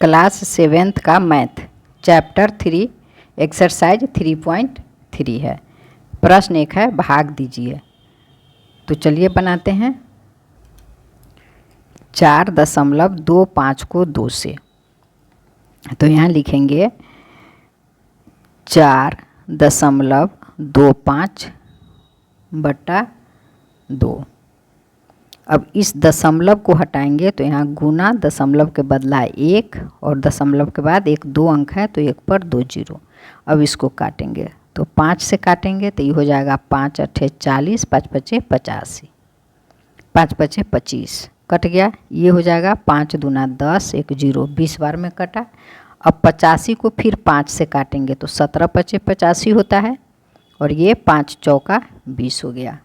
Class 7th का math chapter 3 exercise 3.3 है। प्रश्न एक है, भाग दीजिए। तो चलिए बनाते हैं। 4.25 को 2 से, तो यहाँ लिखेंगे 4.25 बटा 2। अब इस दशमलव को हटाएंगे तो यहाँ गुना दशमलव के बदला 1 और दशमलव के बाद एक 2 अंक है तो 1 पर 2 जीरो। अब इसको काटेंगे तो 5 से काटेंगे तो ये हो जाएगा 5 अट्ठे 40, 5 पचे 85, 5 पचे 25 कट गया। ये हो जाएगा 5 दूना 10, 1 जीरो 20 बार में कटा। अब 85 को फिर 5 से काटेंगे तो 17 पचे 85 होता है और ये 5 चौका 20 हो गया।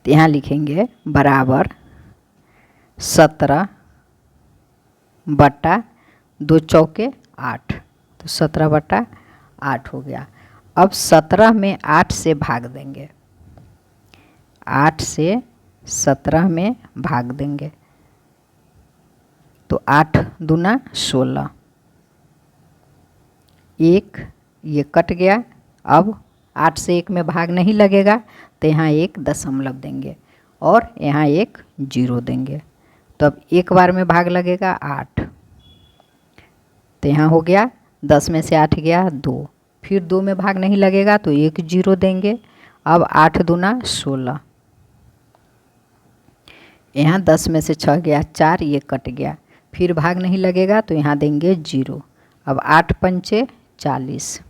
तो यहाँ लिखेंगे बराबर 17 बटा 2 चौके 8, तो 17 बटा 8 हो गया। अब 17 में 8 से भाग देंगे, 8 से 17 में भाग देंगे तो 8 दूना 16, 1 ये कट गया। अब 8 से 1 में भाग नहीं लगेगा तो यहाँ एक दशमलव देंगे और यहाँ एक जीरो देंगे। तो अब एक बार में भाग लगेगा 8, तो यहाँ हो गया 10 में से 8 गया 2, फिर 2 में भाग नहीं लगेगा तो एक जीरो देंगे। अब 8 दूना 16, यहाँ 10 में से 6 गया 4, ये कट गया, फिर भाग नहीं लगेगा तो यहाँ देंगे जीरो। अब 8 पंचे 40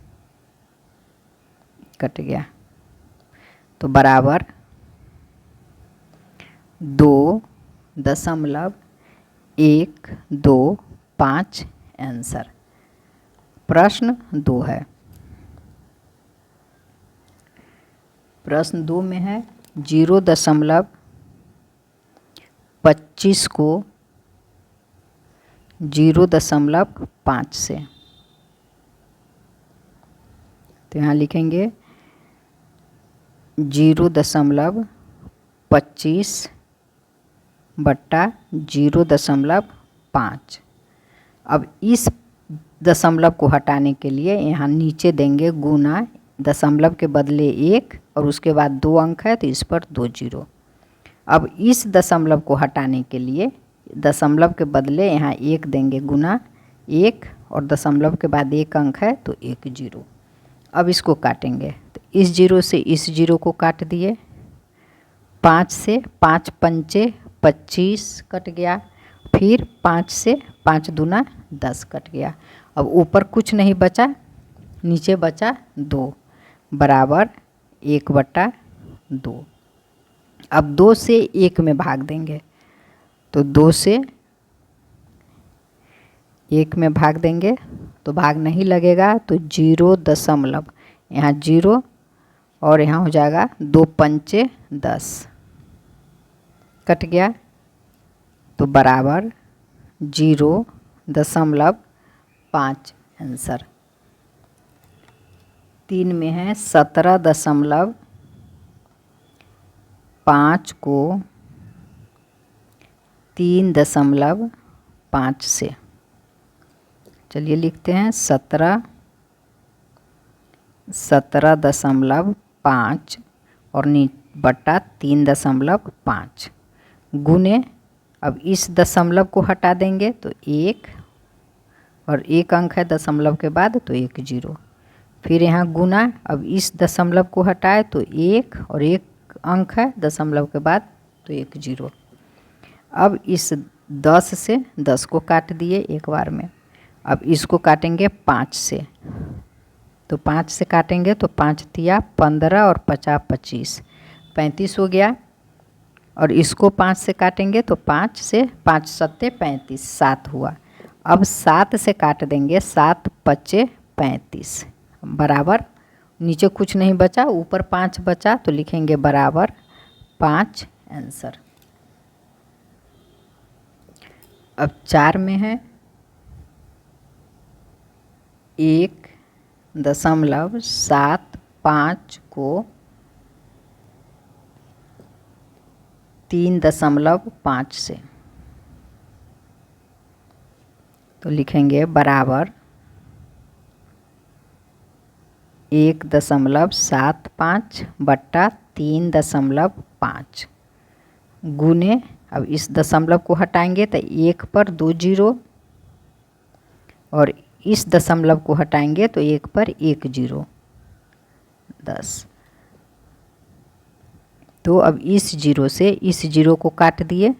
कट गया, तो बराबर 2.125 आंसर। प्रश्न 2 है। प्रश्न 2 में है 0.25 को 0.5 से, तो यहाँ लिखेंगे 0.25 बट्टा 0.5। अब इस दशमलव को हटाने के लिए यहाँ नीचे देंगे गुना, दशमलव के बदले 1 और उसके बाद 2 अंक है तो इस पर 2 जीरो। अब इस दशमलव को हटाने के लिए दशमलव के बदले यहाँ 1 देंगे गुना 1 और दशमलव के बाद 1 अंक है तो 1 जीरो। अब इसको काटेंगे तो इस जीरो से इस जीरो को काट दिए, 5 से 5 पंचे 25 कट गया, फिर 5 से 5 दूना 10 कट गया। अब ऊपर कुछ नहीं बचा, नीचे बचा 2 बराबर 1/2। अब 2 से 1 में भाग देंगे तो 2 से 1 में भाग देंगे तो भाग नहीं लगेगा तो 0 यहाँ जीरो और यहाँ हो जाएगा 2 पंचे 10 कट गया, तो बराबर 0.5 आंसर। 3 में है 17.5 को 3.5 से, चलिए लिखते हैं 17.5 और बटा 3.5 गुने। अब इस दशमलव को हटा देंगे तो 1 और 1 अंक है दशमलव के बाद तो 1 जीरो, फिर यहाँ गुना। अब इस दशमलव को हटाए तो 1 और 1 अंक है दशमलव के बाद तो 1 जीरो। अब इस 10 से 10 को काट दिए एक बार में। अब इसको काटेंगे 5 से, तो 5 से काटेंगे तो 5 तिया 15 और 50 25 35 हो गया। और इसको 5 से काटेंगे तो 5 से 5 सत्ते 35 7 हुआ। अब 7 से काट देंगे, 7 पचे 35 बराबर, नीचे कुछ नहीं बचा ऊपर 5 बचा तो लिखेंगे बराबर 5 आंसर। अब 4 में है 1.75 को 3.5 से, तो लिखेंगे बराबर 1.75 बट्टा 3.5 गुने, अब इस दशमलव को हटाएंगे तो 1 पर 2 जीरो, और इस दशमलव को हटाएंगे तो 1 पर 1 जीरो, 10। तो अब इस जीरो से इस जीरो को काट दिए।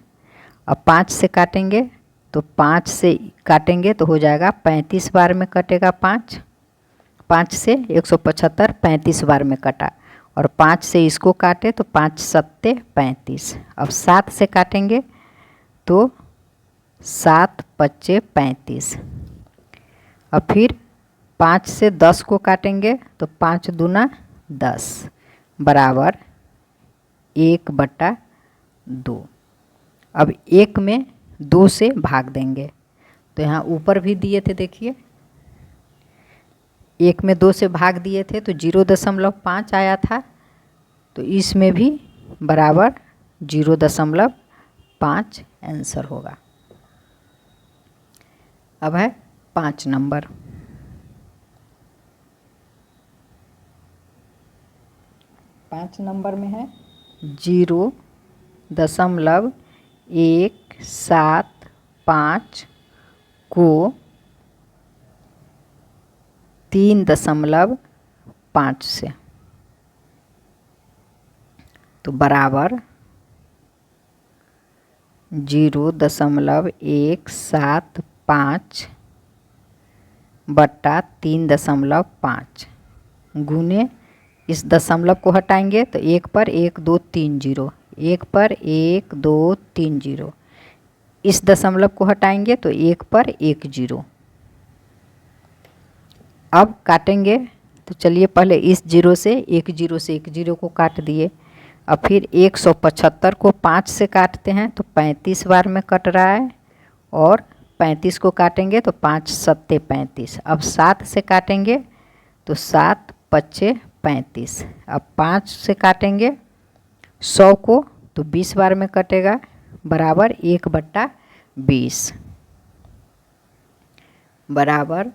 अब 5 से काटेंगे तो 5 से काटेंगे तो हो जाएगा 35 बार में कटेगा 5, 5 से 175 35 बार में कटा, और 5 से इसको काटे तो 5 सत्ते 35। अब 7 से काटेंगे तो 7 पच्चे 35। अब फिर 5 से 10 को काटेंगे तो 5 दूना 10 बराबर 1/2। अब 1 में 2 से भाग देंगे, तो यहाँ ऊपर भी दिए थे, देखिए 1 में 2 से भाग दिए थे तो 0.5 आया था, तो इसमें भी बराबर 0.5 आंसर होगा। अब है 5 नंबर। 5 नंबर में है 0.175 को 3.5 से, तो बराबर 0.175 बट्टा 3.5 गुने, इस दशमलव को हटाएंगे तो 1 पर 1 2 3 जीरो, 1 पर 1 2 3 जीरो, इस दशमलव को हटाएंगे तो 1 पर 1 जीरो। अब काटेंगे तो चलिए पहले इस जीरो से एक जीरो को काट दिए। अब फिर 175 को 5 से काटते हैं तो 35 बार में कट रहा है, और 35 को काटेंगे तो 5 सत्ते 35। अब 7 से काटेंगे तो 7 पच्चे 35। अब 5 से काटेंगे 100 को तो 20 बार में कटेगा, बराबर 1/20 बराबर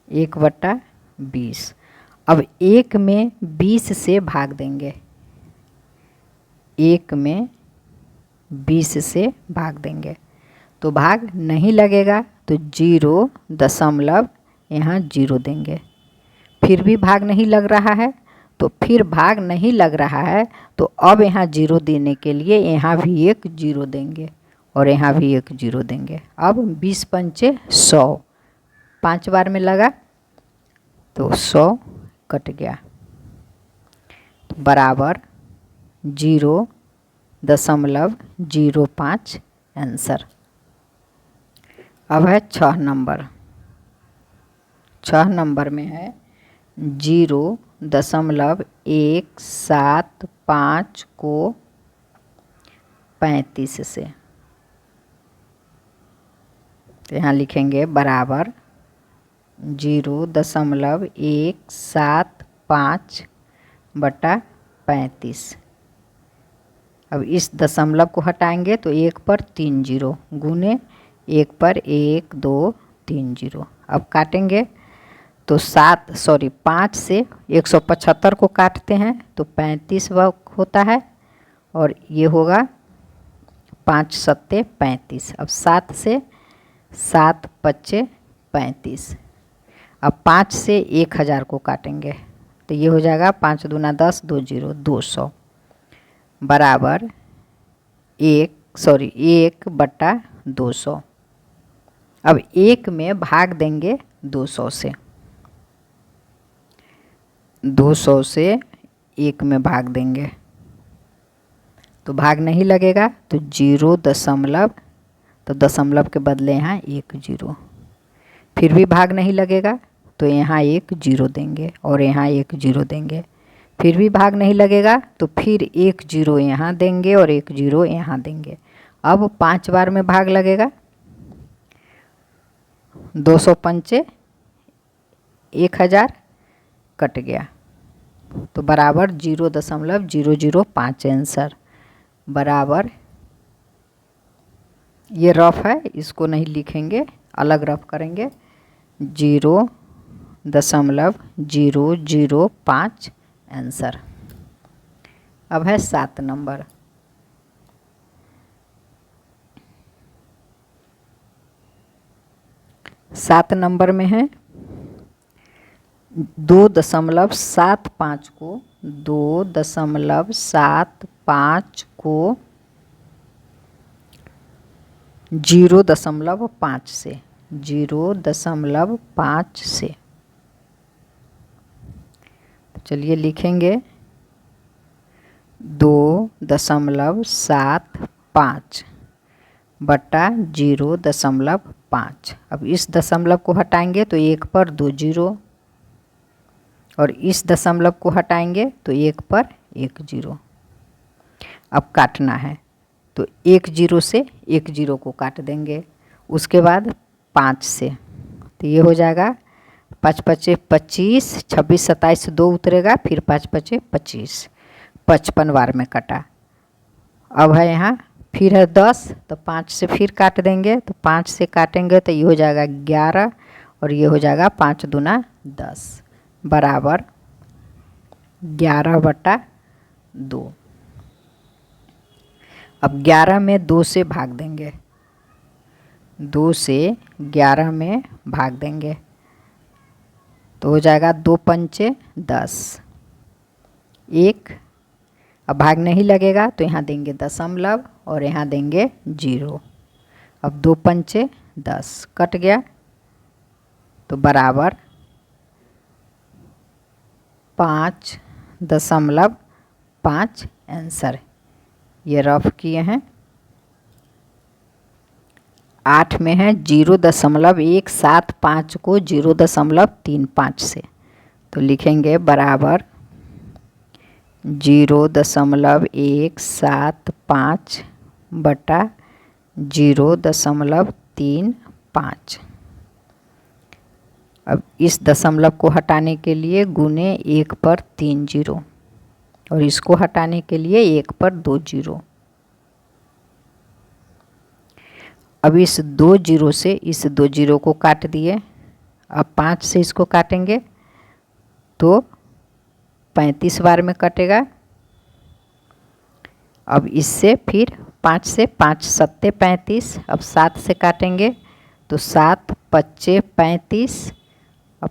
1/20। अब 1 में 20 से भाग देंगे, 1 में 20 से भाग देंगे तो भाग नहीं लगेगा, तो 0 यहाँ 0 देंगे। फिर भी भाग नहीं लग रहा है, तो फिर भाग नहीं लग रहा है तो अब यहाँ 0 देने के लिए यहाँ भी एक 0 देंगे, और यहाँ भी एक 0 देंगे। अब 20 पंचे 100, 5 बार में लगा तो 100 कट गया, तो बराबर 0.05 आंसर। अब है 6 नंबर। 6 नंबर में है 0.175 को 35 से, तो यहाँ लिखेंगे बराबर 0.175 बटा 35। अब इस दशमलव को हटाएंगे तो 1 पर 3 जीरो गुने 1 पर 1 2 3 जीरो। अब काटेंगे तो 5 से 175 को काटते हैं तो 35 होता है, और ये होगा 5 सत्ते 35। अब 7 से 7 पच्चे 35। अब 5 से 1000 को काटेंगे तो ये हो जाएगा 5 दूना 10 2 जीरो 200 बराबर 1/200। अब 1 में भाग देंगे 200 से, 200 से 1 में भाग देंगे तो भाग नहीं लगेगा, तो 0 दशमलव, तो दशमलव के बदले यहाँ 1 जीरो। फिर भी भाग नहीं लगेगा तो यहाँ 1 जीरो देंगे और यहाँ 1 जीरो देंगे। फिर भी भाग नहीं लगेगा तो फिर 1 जीरो यहाँ देंगे और 1 जीरो यहाँ देंगे। अब 5 बार में भाग लगेगा, 200 पंचे 1000 कट गया, तो बराबर 0.005 आंसर बराबर ये रफ है, इसको नहीं लिखेंगे, अलग रफ करेंगे। 0.005 आंसर। अब है 7 नंबर। सात नंबर में है 2.75 को 2.75 को 0.5 से 0.5 से, तो चलिए लिखेंगे 2.75 बटा 0.5। अब इस दशमलव को हटाएंगे तो 1 पर 2 जीरो, और इस दशमलव को हटाएंगे तो 1 पर 1 जीरो। अब काटना है तो 1 जीरो से 1 जीरो को काट देंगे, उसके बाद 5 से, तो ये हो जाएगा 5 पचे 25, 26 27 2 उतरेगा, फिर 5 पचे 25, 55 बार में कटा। अब है यहाँ फिर है 10, तो 5 से फिर काट देंगे, तो 5 से काटेंगे तो ये हो जाएगा 11, और ये हो जाएगा 5 दूना 10 बराबर 11/2। अब 11 में 2 से भाग देंगे, 2 से 11 में भाग देंगे तो हो जाएगा 2 पंचे 10, 1। अब भाग नहीं लगेगा तो यहाँ देंगे दशमलव और यहाँ देंगे 0। अब 2 पंचे 10 कट गया तो बराबर 5.5 आंसर। ये रफ किए हैं। 8 में है 0.175 को 0.35 से, तो लिखेंगे बराबर 0.175 बटा 0.35। अब इस दशमलव को हटाने के लिए गुने 1 पर 3 जीरो, और इसको हटाने के लिए 1 पर 2 जीरो। अब इस 2 जीरो से इस 2 जीरो को काट दिए। अब 5 से इसको काटेंगे तो 35 बार में कटेगा। अब इससे फिर 5 से 5 सत्ते 35, अब 7 से काटेंगे तो 7 पच्चे 35, अब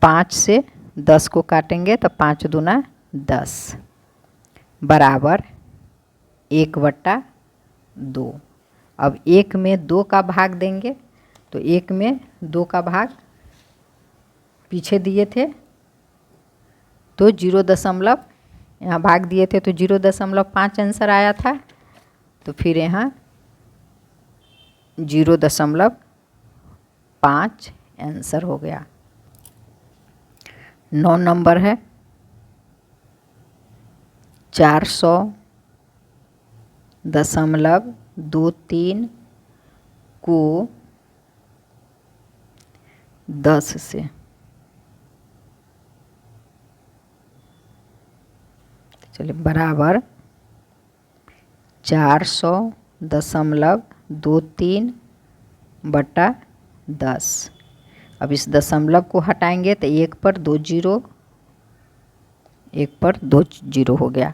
5 से 10 को काटेंगे तो 5 दूना 10 बराबर 1/2। अब 1 में 2 का भाग देंगे, तो 1 में 2 का भाग पीछे दिए थे तो 0. यहाँ भाग दिए थे तो 0.5 आंसर आया था, तो फिर यहाँ 0.5 आंसर हो गया। 9 नंबर है 400.23 को 10 से, चलिए बराबर 400.23 बटा 10। अब इस दशमलव को हटाएंगे तो 1 पर 2 जीरो, 1 पर 2 जीरो हो गया।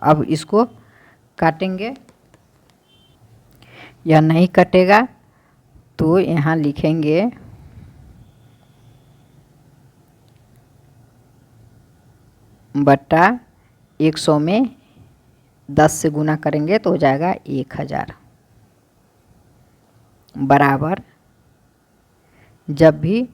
अब इसको काटेंगे, या नहीं कटेगा तो यहाँ लिखेंगे बटा 100 में 10 से गुना करेंगे तो हो जाएगा 1000 बराबर, जब भी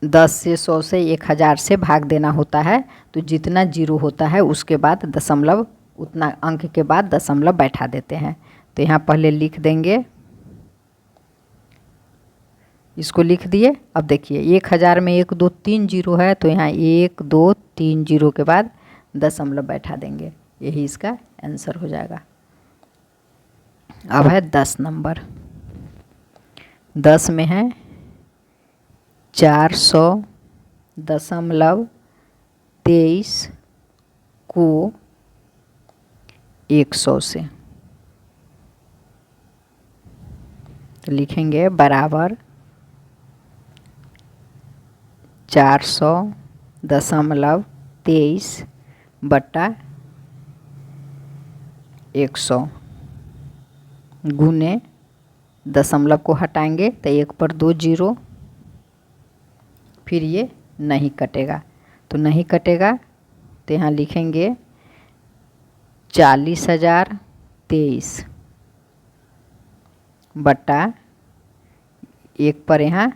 10 से 100 से 1000 से भाग देना होता है तो जितना जीरो होता है उसके बाद दशमलव, उतना अंक के बाद दशमलव बैठा देते हैं। तो यहाँ पहले लिख देंगे, इसको लिख दिए। अब देखिए 1000 में 1 2 3 जीरो है, तो यहाँ 1 2 3 जीरो के बाद दशमलव बैठा देंगे, यही इसका आंसर हो जाएगा। अब है 10 नंबर। 10 में है 400.23 को 100 से, तो लिखेंगे बराबर 400.23 बटा 100 गुने दशमलव को हटाएंगे तो 1 पर 2 जीरो, फिर ये नहीं कटेगा तो नहीं कटेगा तो यहाँ लिखेंगे 40,023 बटा 1 पर यहाँ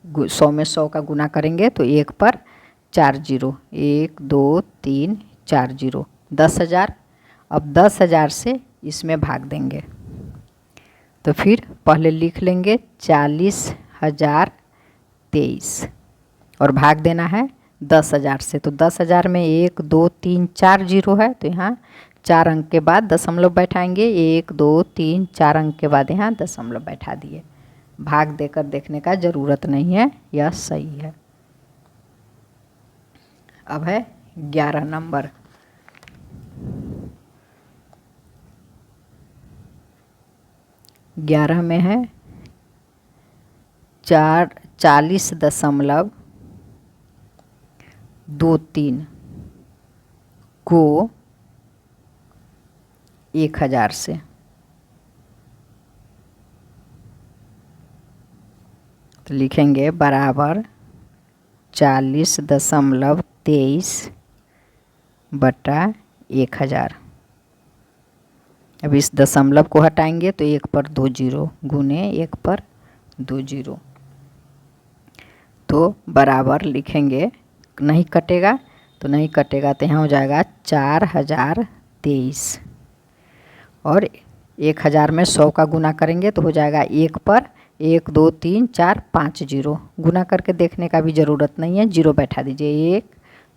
100 में 100 का गुना करेंगे तो 1 पर 4 जीरो, 1 2 3 4 जीरो, 10,000। अब 10,000 से इसमें भाग देंगे तो फिर पहले लिख लेंगे 40,023 और भाग देना है 10,000 से। तो 10,000 में 1 2 3 4 जीरो है तो यहाँ 4 अंक के बाद दशमलव बैठाएंगे, 1 2 3 4 अंक के बाद यहाँ दशमलव बैठा दिए। भाग देकर देखने का ज़रूरत नहीं है, यह सही है। अब है 11 नंबर। ग्यारह में है 40.23 को 1,000 से, तो लिखेंगे बराबर 40.23 बटा 1,000। अब इस दशमलव को हटाएंगे तो 1 पर 2 जीरो गुने 1 पर 2 जीरो, तो बराबर लिखेंगे, नहीं कटेगा तो नहीं कटेगा तो यहाँ हो जाएगा 4,023 और 1,000 में 100 का गुना करेंगे तो हो जाएगा 1 पर 1 2 3 4 5 जीरो। गुना करके देखने का भी ज़रूरत नहीं है, जीरो बैठा दीजिए, 1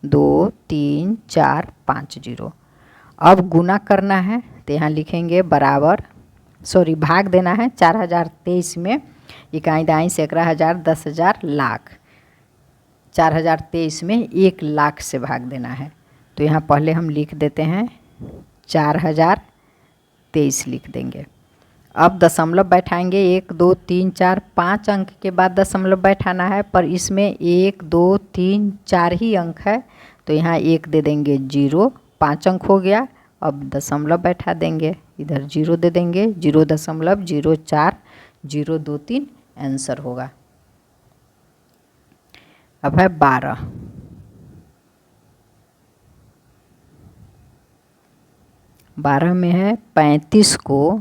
2 3 4 5 जीरो। अब गुना करना है तो यहाँ लिखेंगे बराबर, भाग देना है 4,023 में इकाई दाई सैकड़ा हज़ार 10,000 लाख, 4,023 में 1 लाख से भाग देना है। तो यहाँ पहले हम लिख देते हैं 4,023 लिख देंगे। अब दशमलव बैठाएंगे, 1 2 3 4 5 अंक के बाद दशमलव बैठाना है, पर इसमें 1 2 3 4 ही अंक है तो यहाँ 1 दे देंगे, 0 5 अंक हो गया। अब दशमलव बैठा देंगे, इधर 0 दे देंगे, 0.040223 आंसर होगा। अब है 12। 12 में है 35 को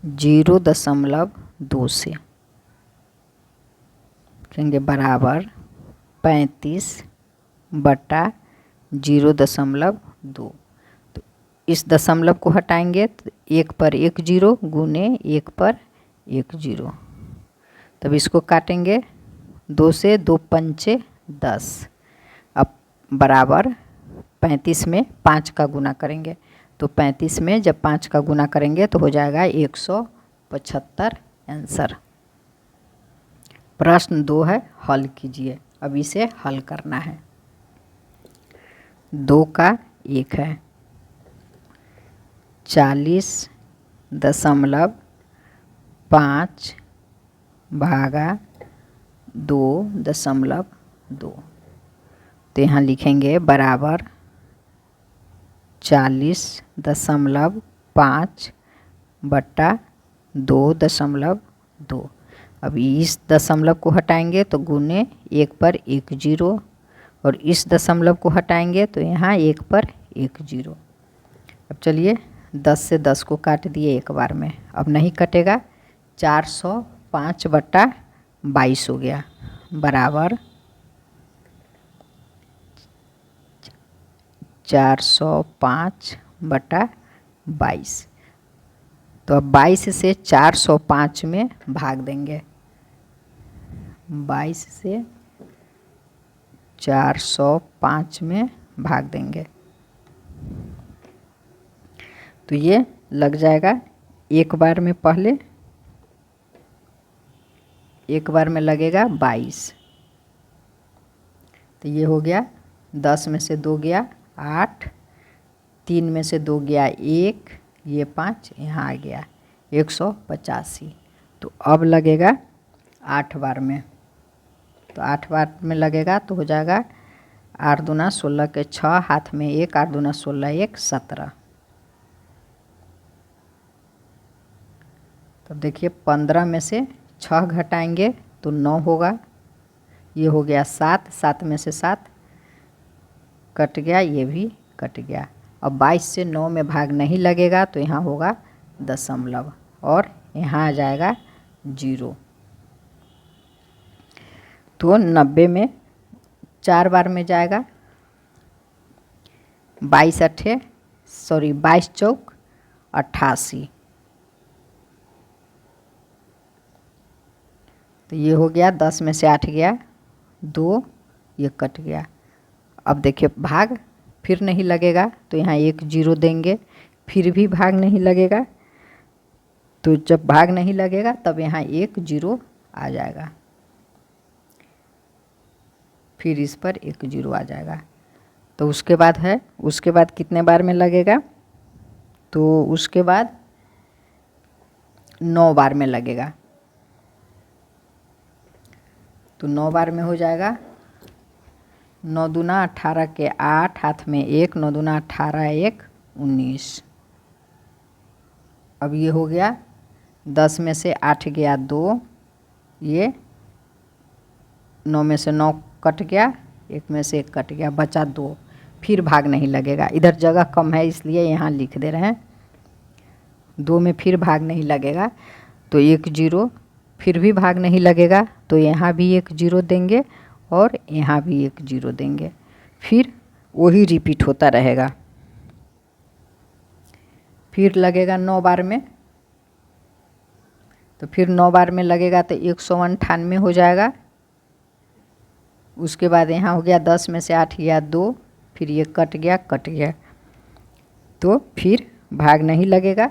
0.2 से, कहेंगे बराबर 35 बटा 0.2। तो इस दशमलव को हटाएंगे तो 1 पर 1 जीरो गुने 1 पर 1 जीरो, तब इसको काटेंगे 2 से, 2 पंचे 10। अब बराबर 35 में 5 का गुना करेंगे तो 35 में जब 5 का गुना करेंगे तो हो जाएगा 175 आंसर। प्रश्न 2 है, हल कीजिए। अब इसे हल करना है। 2 का 1 है, 40.5 भागा 2.2, तो यहाँ लिखेंगे बराबर 40.5 बटा 2.2। अब इस दशमलव को हटाएंगे तो गुने 1 पर 1 जीरो, और इस दशमलव को हटाएंगे तो यहाँ 1 पर 1 जीरो। अब चलिए 10 से 10 को काट दिए एक बार में, अब नहीं कटेगा, 405 बटा 22 हो गया, बराबर 405 बटा 22। तो अब 22 से 405 में भाग देंगे, 22 से 405 में भाग देंगे तो ये लग जाएगा एक बार में, पहले एक बार में लगेगा 22, तो ये हो गया 10 में से 2 गया 8, 3 में से 2 गया 1, ये 5 यहाँ आ गया 185। तो अब लगेगा 8 बार में, तो 8 बार में लगेगा तो हो जाएगा 8 दूना 16 के 6, हाथ में 1, 8 दूना 16, 1 17। तो देखिए 15 में से 6 घटाएंगे तो 9 होगा, ये हो गया 7, 7 में से 7 कट गया, ये भी कट गया। अब 22 से 9 में भाग नहीं लगेगा तो यहाँ होगा दशमलव और यहाँ आ जाएगा 0। तो 90 में 4 बार में जाएगा, 22 चौक 88। तो ये हो गया, 10 में से 8 गया 2, ये कट गया। अब देखिए भाग फिर नहीं लगेगा तो यहाँ 1 0 देंगे, फिर भी भाग नहीं लगेगा। तो जब भाग नहीं लगेगा तब यहाँ 1 0 आ जाएगा, फिर इस पर 1 0 आ जाएगा। तो उसके बाद है, उसके बाद कितने बार में लगेगा, तो उसके बाद 9 बार में लगेगा। तो 9 बार में हो जाएगा 9 दूना 18 के 8, हाथ में 1, 9 दूना 18, 1 19। अब ये हो गया, 10 में से 8 गया 2, ये 9 में से 9 कट गया, 1 में से 1 कट गया, बचा 2, फिर भाग नहीं लगेगा। इधर जगह कम है इसलिए यहाँ लिख दे रहे हैं, 2 में फिर भाग नहीं लगेगा तो 1 0, फिर भी भाग नहीं लगेगा तो यहाँ भी 1 0 देंगे और यहाँ भी 1 0 देंगे, फिर वही रिपीट होता रहेगा। फिर लगेगा 9 बार में, तो फिर 9 बार में लगेगा तो 198 हो जाएगा। उसके बाद यहाँ हो गया 10 में से 8 गया 2, फिर ये कट गया, तो फिर भाग नहीं लगेगा।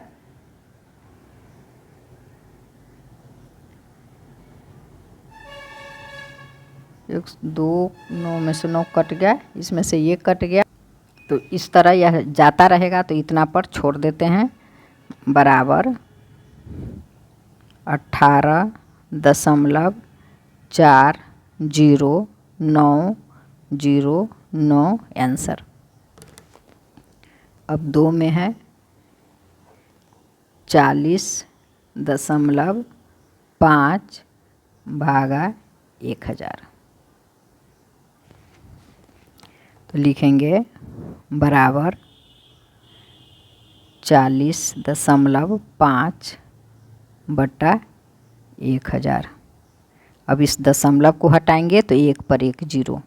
एक 2 9 में से 9 कट गया, इसमें से ये कट गया। तो इस तरह यह जाता रहेगा, तो इतना पर छोड़ देते हैं, बराबर 18.40909 आंसर। अब 2 में है 40.5 भागा 1000। तो लिखेंगे बराबर 40.5 बटा 1000। अब इस दशमलव को हटाएंगे तो 1 पर 1 0।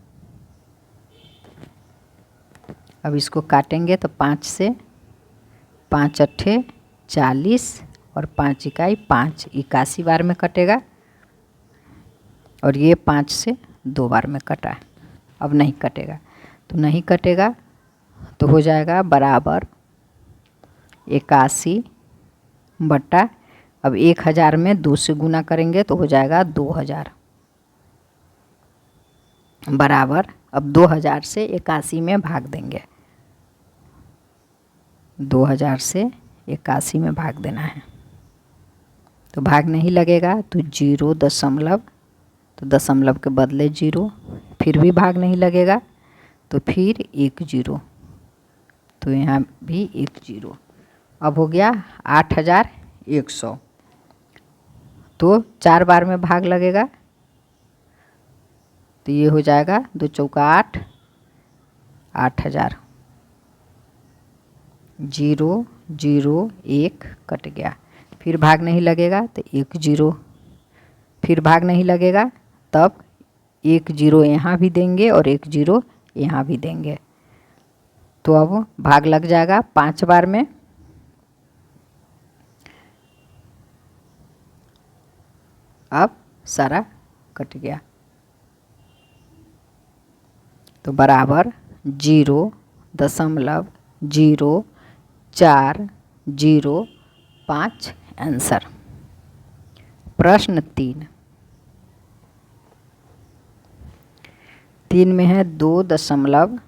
अब इसको काटेंगे तो 5 से 5 अट्ठे 40 और 5 इकाई 5, 81 बार में कटेगा, और ये 5 से 2 बार में कटा, अब नहीं कटेगा। तो नहीं कटेगा तो हो जाएगा बराबर 81 बटा, अब 1000 में 2 से गुना करेंगे तो हो जाएगा 2000, बराबर अब 2000 से 81 में भाग देंगे, 2000 से 81 में भाग देना है। तो भाग नहीं लगेगा तो 0 दशमलव, तो दशमलव के बदले 0, फिर भी भाग नहीं लगेगा तो फिर 1 0, तो यहाँ भी 1 0। अब हो गया 8100। तो 4 बार में भाग लगेगा तो ये हो जाएगा 2 चौका 8, 8000, 0 0 1 कट गया, फिर भाग नहीं लगेगा तो 1 0, फिर भाग नहीं लगेगा तब 1 0 यहाँ भी देंगे और 1 0 यहाँ भी देंगे। तो अब भाग लग जाएगा 5 बार में, अब सारा कट गया। तो बराबर 0.0405 आंसर। प्रश्न 3 में है 2.5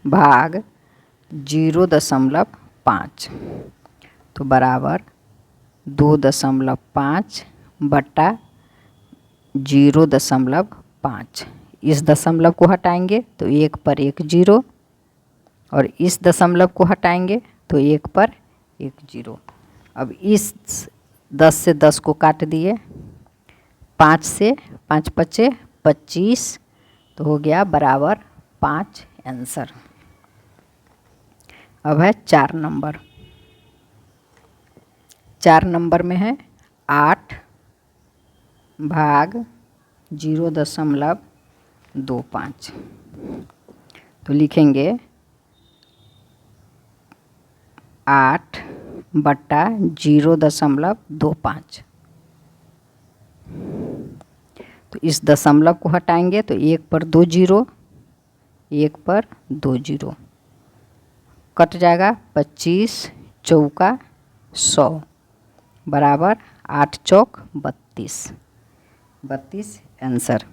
भाग 0.5 तो बराबर 2.5 बटा 0.5। इस दशमलव को हटाएंगे तो 1 पर 1 0 और इस दशमलव को हटाएंगे तो 1 पर 1 0। अब इस 10 से 10 को काट दिए, 5 से 5 पचे 25 तो हो गया बराबर 5 आंसर। अब है 4 नंबर। 4 नंबर में है 8 भाग 0.25 तो लिखेंगे 8 बटा 0.25। तो इस दशमलव को हटाएंगे तो 1 पर 2 0, 1 पर 2 0 कट जाएगा, 25 चौका 100 बराबर 8 चौक 32, 32 आंसर।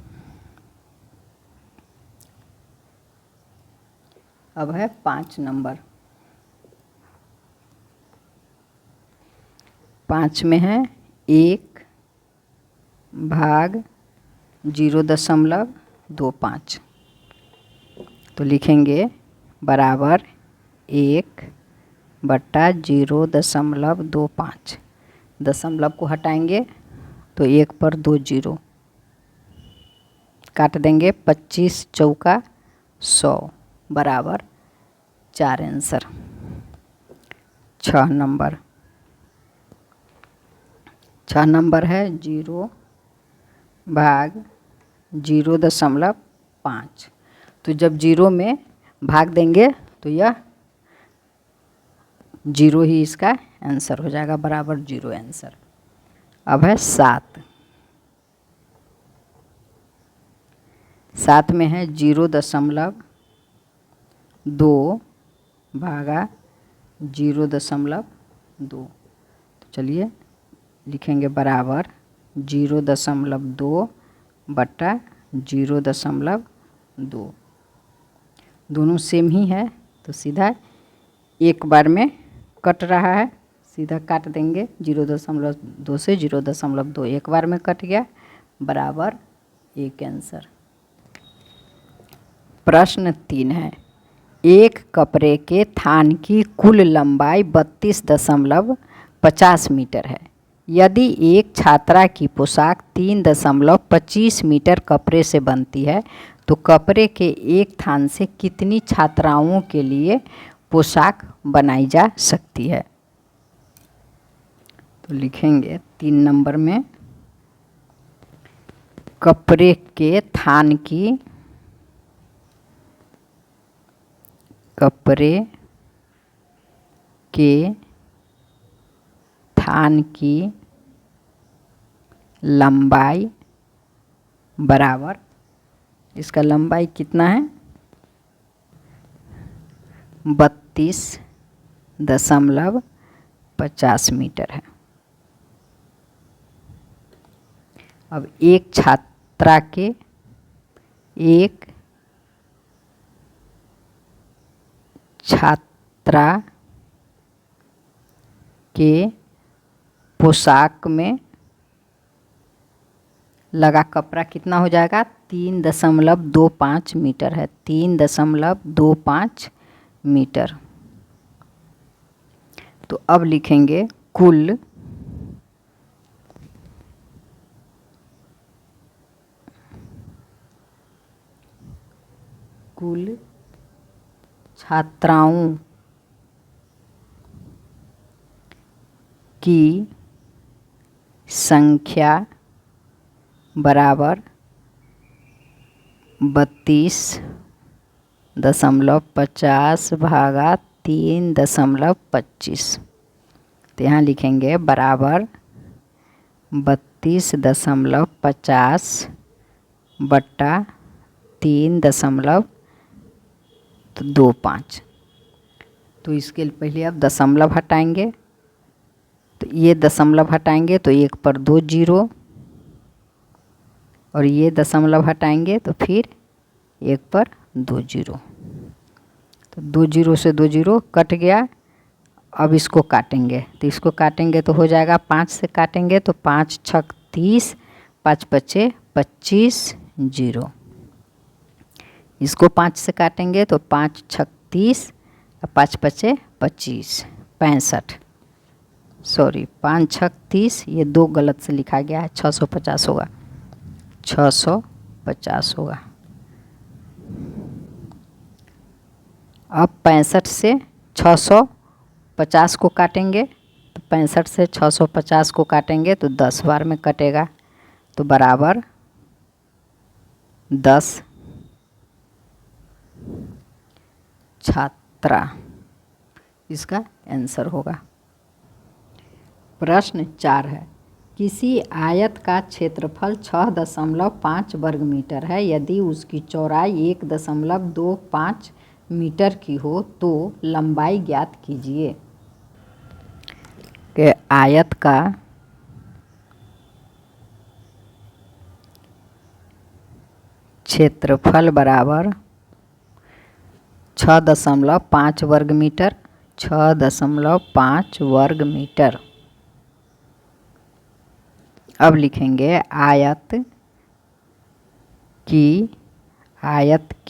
अब है 5 नंबर। 5 में है 1 भाग 0.25 तो लिखेंगे बराबर 1 बटा 0.25। दशमलव को हटाएंगे तो 1 पर 2 0 काट देंगे, 25 चौका 100 बराबर 4 आंसर। 6 नंबर। 6 नंबर है 0 भाग 0.5 तो जब 0 में भाग देंगे तो यह 0 ही इसका आंसर हो जाएगा, बराबर 0 आंसर। अब है 7। 7 में है 0.2 भागा 0.2 तो चलिए लिखेंगे बराबर 0.2 बटा 0.2। दोनों सेम ही है तो सीधा एक बार में कट रहा है, सीधा काट देंगे 0.2 से 0.2 एक बार में कट गया, बराबर 1 आंसर। प्रश्न 3 है, एक कपड़े के थान की कुल लंबाई 32.50 मीटर है। यदि एक छात्रा की पोशाक 3.25 मीटर कपड़े से बनती है तो कपड़े के एक थान से कितनी छात्राओं के लिए पोशाक बनाई जा सकती है। तो लिखेंगे 3 नंबर में कपड़े के थान की लंबाई बराबर, इसका लंबाई कितना है 32.50 मीटर है। अब एक छात्रा के पोशाक में लगा कपड़ा कितना हो जाएगा 3.25 मीटर है, 3.25 मीटर। तो अब लिखेंगे कुल छात्राओं की संख्या बराबर 32.50 भागा 3.25। तो यहाँ लिखेंगे बराबर 32.50 बट्टा 3.25। तो इसके पहले आप दशमलव हटाएंगे तो ये दशमलव हटाएंगे तो 1 पर 2 0 और ये दशमलव हटाएंगे तो फिर 1 पर 2 0। तो 2 जीरो से 2 जीरो कट गया। अब इसको काटेंगे, तो इसको काटेंगे तो हो जाएगा 5 से काटेंगे तो 5 छक 30, 5 पचे 25 जीरो। इसको 5 से काटेंगे तो 5 छक 30, 5 पचे 25 65, सॉरी 5 छक 30, ये 2 गलत से लिखा गया है, 650 होगा, 650 होगा। अब 65 से 650 को काटेंगे, तो 65 से 650 को काटेंगे तो 10 बार में कटेगा, तो बराबर 10 छात्रा, इसका आंसर होगा। प्रश्न 4 है, किसी आयत का क्षेत्रफल 6.5 वर्ग मीटर है। यदि उसकी चौड़ाई 1.25 मीटर की हो तो लंबाई ज्ञात कीजिए। कि आयत का क्षेत्रफल बराबर 6.5 वर्ग मीटर, 6.5 वर्ग मीटर। अब लिखेंगे आयत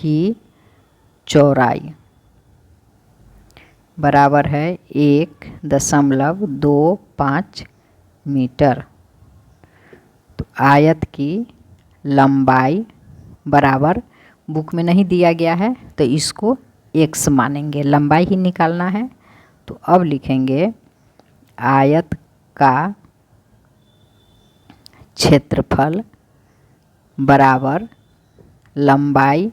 की चौड़ाई बराबर है 1.25 मीटर। तो आयत की लंबाई बराबर, बुक में नहीं दिया गया है तो इसको x मानेंगे, लंबाई ही निकालना है। तो अब लिखेंगे आयत का क्षेत्रफल बराबर लंबाई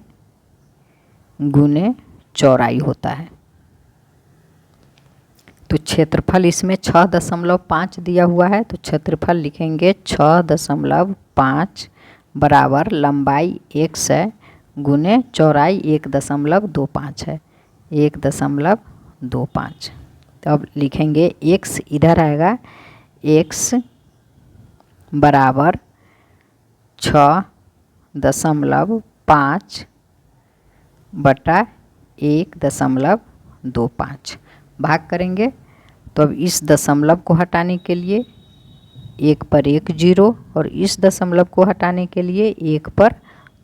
गुने चौड़ाई होता है। तो क्षेत्रफल इसमें 6.5 दिया हुआ है, तो क्षेत्रफल लिखेंगे 6.5 बराबर लंबाई x है गुने चौड़ाई 1.25 है, 1.25। तो अब लिखेंगे x इधर आएगा, x बराबर 6.5 बटा 1.25 भाग करेंगे। तो अब इस दशमलव को हटाने के लिए 1 पर 1 जीरो और इस दशमलव को हटाने के लिए 1 पर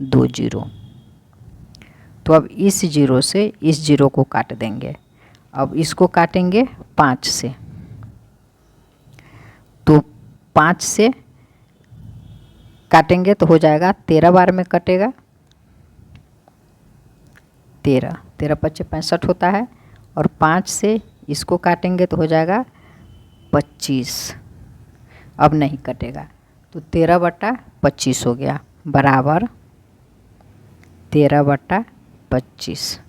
2 जीरो। तो अब इस जीरो से इस जीरो को काट देंगे। अब इसको काटेंगे 5 से, तो 5 से काटेंगे तो हो जाएगा 13 बार में कटेगा, 13 पच्चे 65 होता है। और 5 से इसको काटेंगे तो हो जाएगा 25, अब नहीं कटेगा, तो 13 बटा 25 हो गया, बराबर 13 बटा 25।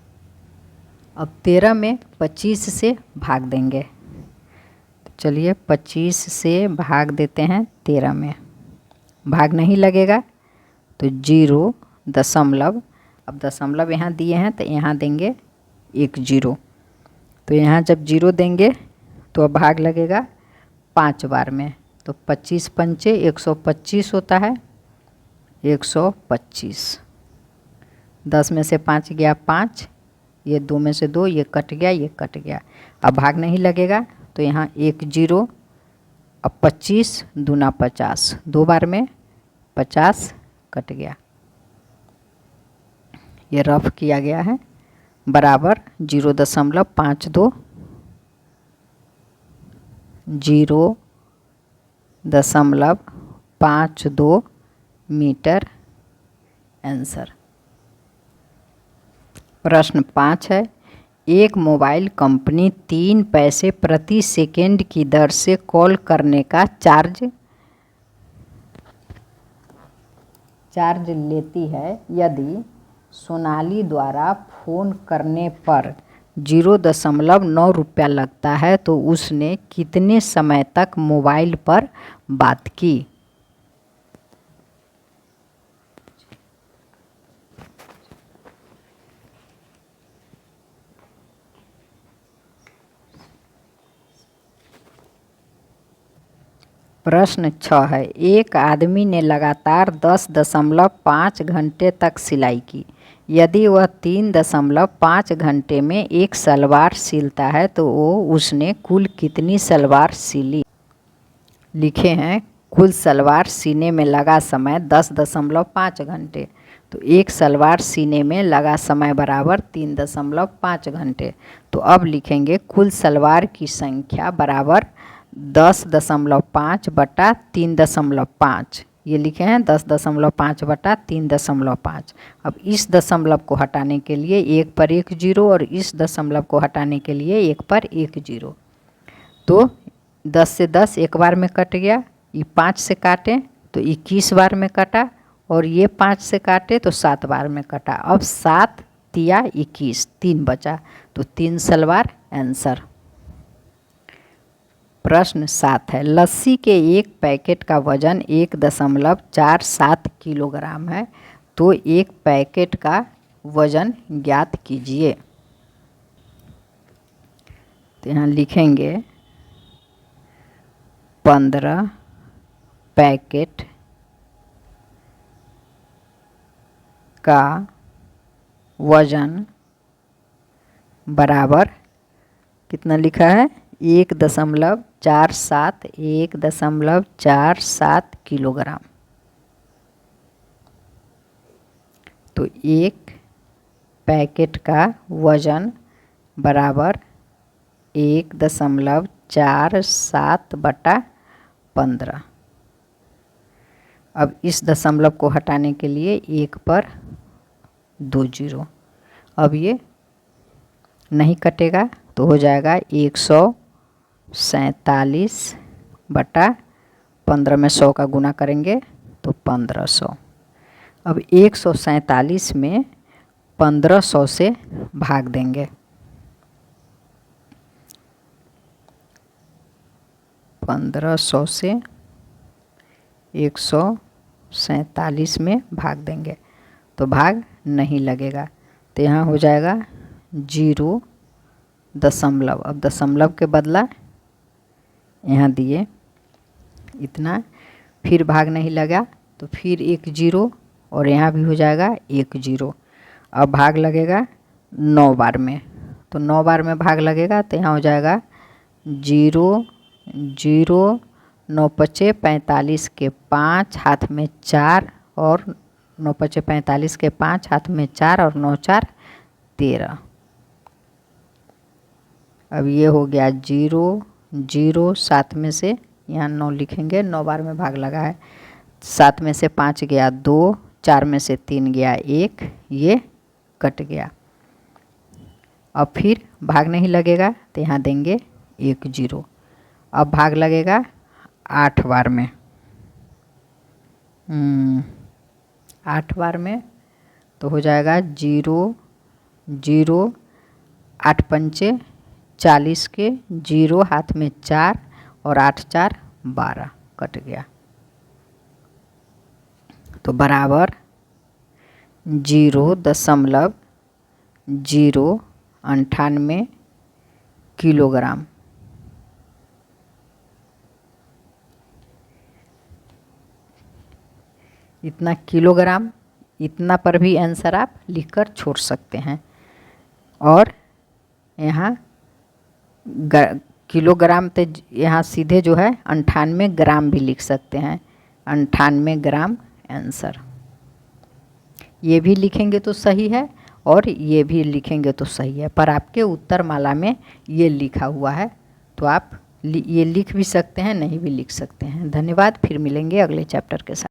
अब 13 में 25 से भाग देंगे, तो चलिए 25 से भाग देते हैं 13 में, भाग नहीं लगेगा तो 0 दशमलव, अब दशमलव यहाँ दिए हैं तो यहाँ देंगे 1 जीरो, तो यहाँ जब 0 देंगे तो अब भाग लगेगा 5 बार में, तो 25 पंचे 125 होता है, 125। 10 में से 5 गया 5, ये 2 में से 2, ये कट गया, ये कट गया, अब भाग नहीं लगेगा तो यहाँ 1 जीरो। अब 25 दूना 50, 2 बार में 50 कट गया, ये रफ किया गया है, बराबर 0.52 0.52 मीटर आंसर। प्रश्न 5 है, एक मोबाइल कंपनी 3 पैसे प्रति सेकंड की दर से कॉल करने का चार्ज लेती है। यदि सोनाली द्वारा फ़ोन करने पर 0.9 रुपया लगता है तो उसने कितने समय तक मोबाइल पर बात की। प्रश्न 6 है, एक आदमी ने लगातार 10.5 घंटे तक सिलाई की। यदि वह 3.5 घंटे में एक सलवार सिलता है तो उसने कुल कितनी सलवार सिली। लिखे हैं कुल सलवार सीने में लगा समय 10.5 घंटे, तो एक सलवार सीने में लगा समय बराबर 3.5 घंटे। तो अब लिखेंगे कुल सलवार की संख्या बराबर 10.5 बटा 3.5। ये लिखे हैं 10.5 बटा 3.5। अब इस दशमलव को हटाने के लिए एक पर एक जीरो और इस दशमलव को हटाने के लिए एक पर एक जीरो। तो 10 से 10 एक बार में कट गया, ये 5 से काटें तो 21 बार में कटा, और ये 5 से काटे तो 7 बार में कटा। अब 7 तिया 21, 3 बचा, तो 3 सलवार आंसर। प्रश्न 7 है, लस्सी के एक पैकेट का वजन 1.47 किलोग्राम है, तो एक पैकेट का वजन ज्ञात कीजिए। तो यहाँ लिखेंगे 15 पैकेट का वजन बराबर कितना लिखा है 1.47 किलोग्राम। तो एक पैकेट का वजन बराबर 1.47 बटा 15। अब इस दशमलव को हटाने के लिए एक पर 2 जीरो। अब ये नहीं कटेगा तो हो जाएगा 147 बटा 15 में 100 का गुना करेंगे तो 1500। अब 147 में 1500 से भाग देंगे। 1500 से 147 में भाग देंगे तो भाग नहीं लगेगा, तो यहाँ हो जाएगा 0 दशमलव। अब दशमलव के बदला यहाँ दिए इतना, फिर भाग नहीं लगा तो फिर 1 जीरो, और यहाँ भी हो जाएगा 1 जीरो। अब भाग लगेगा 9 बार में, तो 9 बार में भाग लगेगा तो यहाँ हो जाएगा 0 0 9 पचे 45 के 5 हाथ में 4, और 9 पचे 45 के 5 हाथ में 4 और 9 4 13। अब ये हो गया 0 0, 7 में से यहाँ 9 लिखेंगे, 9 बार में भाग लगा है, 7 में से 5 गया 2, 4 में से 3 गया 1, ये कट गया। अब फिर भाग नहीं लगेगा तो यहाँ देंगे 1 जीरो। अब भाग लगेगा 8 बार में, 8 बार में तो हो जाएगा 0 0, 8 पंचे 40 के 0 हाथ में 4 और 8 4 12 कट गया, तो बराबर 0.098 किलोग्राम। इतना किलोग्राम, इतना पर भी आंसर आप लिखकर छोड़ सकते हैं। और यहाँ किलोग्राम तो यहाँ सीधे जो है 98 ग्राम भी लिख सकते हैं, 98 ग्राम आंसर। ये भी लिखेंगे तो सही है और ये भी लिखेंगे तो सही है, पर आपके उत्तर माला में ये लिखा हुआ है, तो आप ये लिख भी सकते हैं, नहीं भी लिख सकते हैं। धन्यवाद, फिर मिलेंगे अगले चैप्टर के साथ।